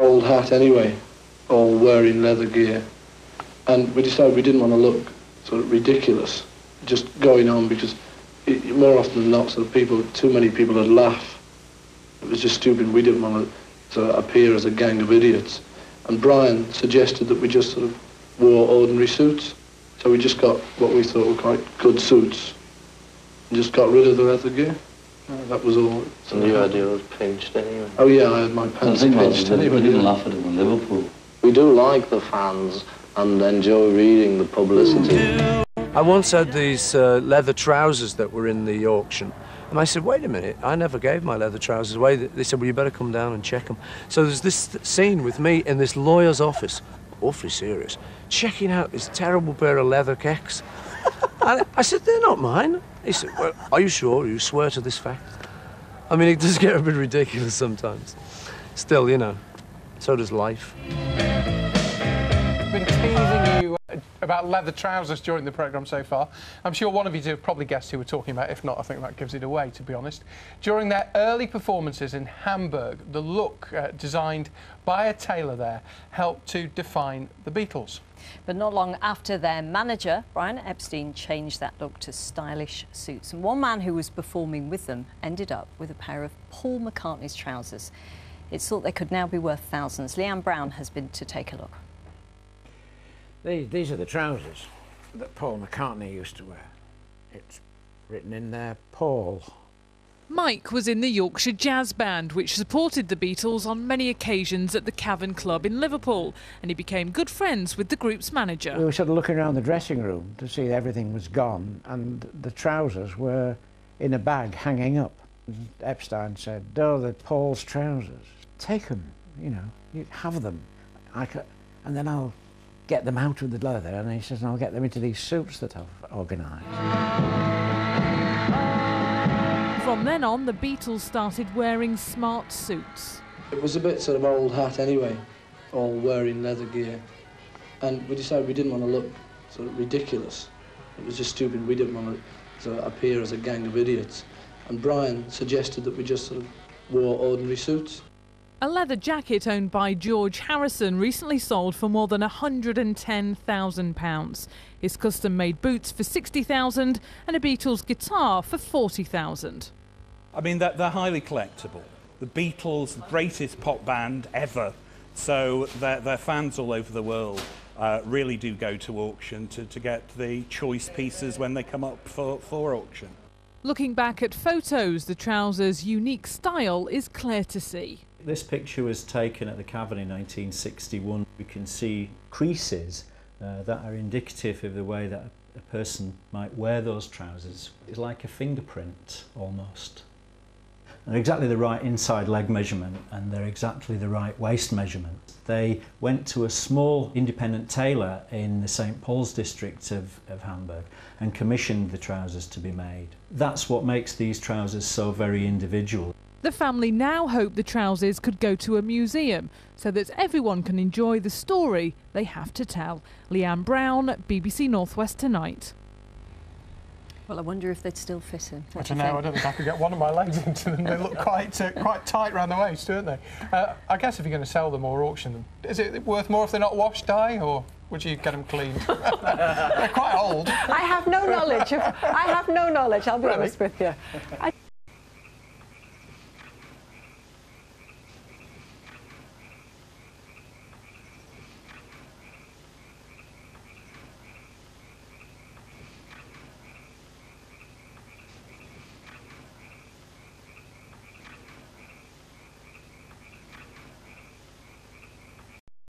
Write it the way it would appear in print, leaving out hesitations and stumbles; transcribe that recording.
Old hat anyway, all wearing leather gear. And we decided we didn't want to look sort of ridiculous, just going on, because more often than not, sort of too many people would laugh. It was just stupid. We didn't want to sort of appear as a gang of idiots. And Brian suggested that we just sort of wore ordinary suits. So we just got what we thought were quite good suits and just got rid of the leather gear. That was all. And you had yours pinched anyway? Oh yeah, I had my pants pinched anyway. We didn't laugh at them in Liverpool. We do like the fans and enjoy reading the publicity. I once had these leather trousers that were in the auction, and I said, wait a minute, I never gave my leather trousers away. They said, well, you better come down and check them. So there's this scene with me in this lawyer's office, awfully serious, checking out this terrible pair of leather kecks. And I said, they're not mine. He said, well, are you sure? You swear to this fact? I mean, it does get a bit ridiculous sometimes. Still, you know, so does life. I've been teasing you about leather trousers during the programme so far. I'm sure one of you two have probably guessed who we're talking about. If not, I think that gives it away, to be honest. During their early performances in Hamburg, the look designed by a tailor there helped to define the Beatles. But not long after, their manager, Brian Epstein, changed that look to stylish suits. And one man who was performing with them ended up with a pair of Paul McCartney's trousers. It's thought they could now be worth thousands. Leanne Brown has been to take a look. These are the trousers that Paul McCartney used to wear. It's written in there, Paul. Mike was in the Yorkshire Jazz Band, which supported the Beatles on many occasions at the Cavern Club in Liverpool, and he became good friends with the group's manager. We were sort of looking around the dressing room to see everything was gone, and the trousers were in a bag hanging up. Epstein said, oh, they're Paul's trousers. Take them, you know, you have them. And then I'll get them out of the leather, and he says, and I'll get them into these suits that I've organised. From then on, the Beatles started wearing smart suits. It was a bit sort of old hat anyway, all wearing leather gear. And we decided we didn't want to look sort of ridiculous. It was just stupid. We didn't want to sort of appear as a gang of idiots. And Brian suggested that we just sort of wore ordinary suits. A leather jacket owned by George Harrison recently sold for more than £110,000. His custom-made boots for £60,000 and a Beatles guitar for £40,000. I mean, they're highly collectible. The Beatles, the greatest pop band ever, so their fans all over the world really do go to auction to get the choice pieces when they come up for auction. Looking back at photos, the trousers' unique style is clear to see. This picture was taken at the Cavern in 1961. We can see creases that are indicative of the way that a person might wear those trousers. It's like a fingerprint, almost. They're exactly the right inside leg measurement, and they're exactly the right waist measurement. They went to a small independent tailor in the St Paul's district of Hamburg and commissioned the trousers to be made. That's what makes these trousers so very individual. The family now hope the trousers could go to a museum so that everyone can enjoy the story they have to tell. Leanne Brown, BBC Northwest Tonight. Well, I wonder if they'd still fit him. I don't know. I don't think I could get one of my legs into them. They look quite tight around the waist, don't they? I guess if you're going to sell them or auction them, is it worth more if they're not washed, Di, or would you get them cleaned? They're quite old. I have no knowledge. I'll be honest with you.